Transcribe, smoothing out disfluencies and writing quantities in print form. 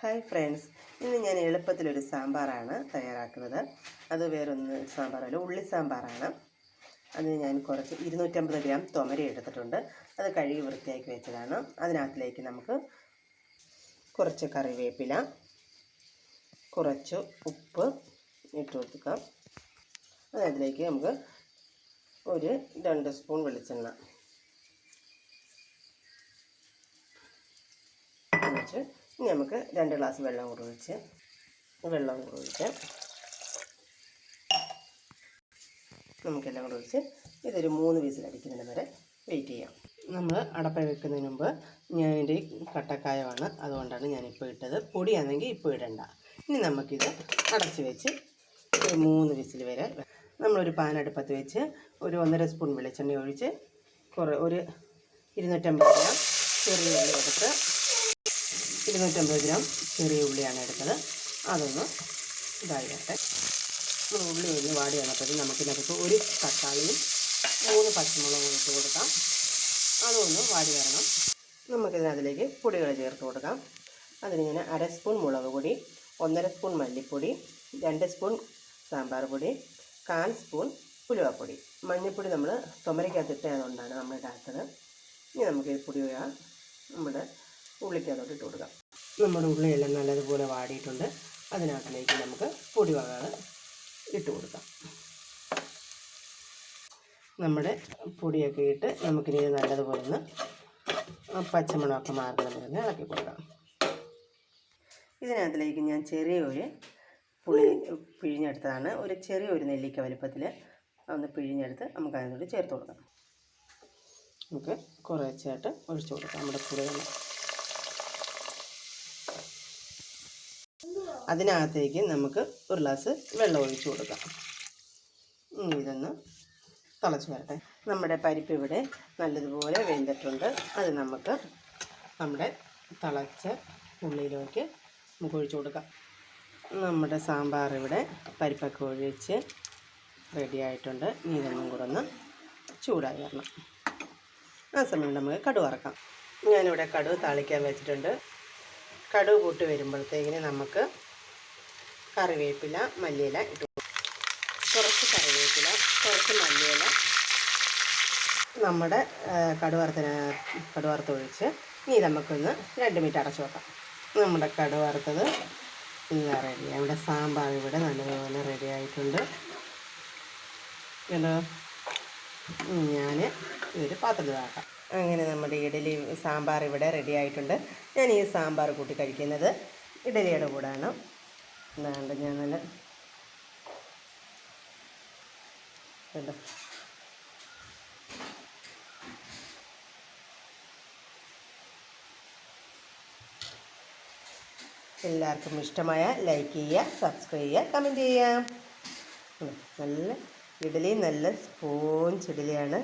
Hi friends, ഇന്ന് ഞാൻ എളുപ്പത്തിലൊരു സാമ്പാറാണ് തയ്യാറാക്കുന്നത്. അത് വേറൊന്ന് സാമ്പാറല്ല, ഉള്ളി സാമ്പാറാണ്. അതിന് ഞാൻ കുറച്ച് 250 ഗ്രാം തുമര എടുത്തിട്ടുണ്ട്. അത് കഴുകി വൃത്തിയാക്കി വെച്ചതാണ്. അതിനകത്തിലേക്ക് നമുക്ക് കുറച്ച് കറിവേപ്പില, കുറച്ച് ഉപ്പ് ഇട്ട് കൊടുക്കാം. അതിലേക്ക് നമുക്ക് ഒരു 2 സ്പൂൺ വെളിച്ചെണ്ണ ഒഴിച്ച് ഇനി നമുക്ക് 2 ഗ്ലാസ് വെള്ളം കൂടി ഒഴിക്കാം. നമുക്കെല്ലാം കൂടെ ഒഴിച്ച് ഇതൊരു 3 വിസിലടിക്കുന്നതിന് വരെ വെയിറ്റ് ചെയ്യാം. നമ്മൾ അടപ്പ വെക്കുന്നതിന് മുമ്പ് ഞാൻ എൻ്റെ കട്ടക്കായമാണ്, അതുകൊണ്ടാണ് ഞാനിപ്പോൾ ഇട്ടത്. പൊടിയാണെങ്കിൽ ഇപ്പോൾ ഇടണ്ട. ഇനി നമുക്കിത് അടച്ച് വെച്ച് ഒരു 3 വിസിൽ വരെ നമ്മളൊരു പാൻ അടുപ്പത്ത് വെച്ച് ഒരു 1.5 സ്പൂൺ വെളിച്ചെണ്ണ ഒഴിച്ച് ഒരു 250 ഗ്രാം ചെറിയ ഉള്ളി എടുത്ത് 250 ഗ്രാം ചെറിയ ഉള്ളിയാണ് എടുത്തത്. അതൊന്ന് ഇതായി വരട്ടെ. ഉള്ളി ഒന്ന് വാടി വന്നപ്പോഴും നമുക്കിതിനകത്ത് ഒരു തക്കാളിയും 3 പച്ചമുളകും ഇട്ട് കൊടുക്കാം. അതൊന്ന് വാടി വരണം. നമുക്കിതിനകത്തിലേക്ക് പൊടികൾ ചേർത്ത് കൊടുക്കാം. അതിന് ഞാൻ 1/2 സ്പൂൺ മുളക് പൊടി, 1.5 സ്പൂൺ മല്ലിപ്പൊടി, 2 സ്പൂൺ സാമ്പാർ പൊടി, 1/4 സ്പൂൺ ഉലുവപ്പൊടി. മഞ്ഞൾപ്പൊടി നമ്മൾ തുമരയ്ക്കകത്ത് ഇട്ടതുകൊണ്ടാണ് നമ്മൾ ഇടാത്തത്. ഇനി നമുക്ക് ഈ പൊടി നമ്മുടെ ഉള്ളിക്കകത്തോട്ട് ഇട്ട് കൊടുക്കാം. നമ്മുടെ ഉള്ളിയെല്ലാം നല്ലതുപോലെ വാടിയിട്ടുണ്ട്. അതിനകത്തിലേക്ക് നമുക്ക് പൊടി വകകൾ ഇട്ട് കൊടുക്കാം. നമ്മുടെ പൊടിയൊക്കെ ഇട്ട് നമുക്കിനി നല്ലതുപോലെ ഒന്ന് പച്ചമണമൊക്കെ മാറുന്നതിന് ഇളക്കി കൊടുക്കാം. ഇതിനകത്തിലേക്ക് ഞാൻ ചെറിയൊരു പുളി പിഴിഞ്ഞെടുത്തതാണ്. ഒരു ചെറിയൊരു നെല്ലിക്ക വലുപ്പത്തിൽ ഒന്ന് പിഴിഞ്ഞെടുത്ത് നമുക്ക് അതിനോട് ചേർത്ത് കൊടുക്കാം. നമുക്ക് കുറച്ചായിട്ട് ഒഴിച്ചു കൊടുക്കാം നമ്മുടെ പുളികൾ. അതിനകത്തേക്ക് നമുക്ക് ഒരു ഗ്ലാസ് വെള്ളം ഒഴിച്ചു കൊടുക്കാം. ഇതൊന്ന് തിളച്ച് വരട്ടെ. നമ്മുടെ പരിപ്പ് ഇവിടെ നല്ലതുപോലെ വെന്തിട്ടുണ്ട്. അത് നമുക്ക് നമ്മുടെ തിളച്ച ഉള്ളിയിലേക്ക് നമുക്ക് ഒഴിച്ചു കൊടുക്കാം. നമ്മുടെ സാമ്പാർ ഇവിടെ പരിപ്പൊക്കെ ഒഴിച്ച് റെഡി ആയിട്ടുണ്ട്. ഇതൊന്നും കൂടെ ഒന്ന് ചൂടായി വരണം. ആ സമയം നമുക്ക് കടുക് വറക്കാം. ഞാനിവിടെ കടുക് താളിക്കാൻ വെച്ചിട്ടുണ്ട്. കടുക് പൊട്ടി വരുമ്പോഴത്തേക്കിന് നമുക്ക് കറിവേപ്പില, മല്ലിയില ഇട്ട് കുറച്ച് കറിവേപ്പില, കുറച്ച് മല്ലിയില നമ്മുടെ കടുക് വറുത്തൊഴിച്ച് ഇനി നമുക്കൊന്ന് 2 മിനിറ്റ് അടച്ചു വെക്കാം. നമ്മുടെ കടുക് വറുത്തത് ഇതാ റെഡിയായി. ഇവിടെ സാമ്പാർ ഇവിടെ നല്ലതുപോലെ റെഡി ആയിട്ടുണ്ട്. കണ്ടോ? ഞാൻ ഇതൊരു പാത്രത്തിൽ ആക്കാം. അങ്ങനെ നമ്മുടെ ഇഡലി സാമ്പാർ ഇവിടെ റെഡി ആയിട്ടുണ്ട്. ഞാൻ ഈ സാമ്പാർ കൂട്ടി കഴിക്കുന്നത് ഇഡലിയുടെ കൂടാണ്. എന്താണ്ട് ഞാൻ നല്ല കണ്ടോ? എല്ലാവർക്കും ഇഷ്ടമായ ലൈക്ക് ചെയ്യുക, സബ്സ്ക്രൈബ് ചെയ്യുക, കമൻറ്റ് ചെയ്യുക. നല്ല ഇഡലി, നല്ല സ്പോഞ്ച് ഇഡലിയാണ്.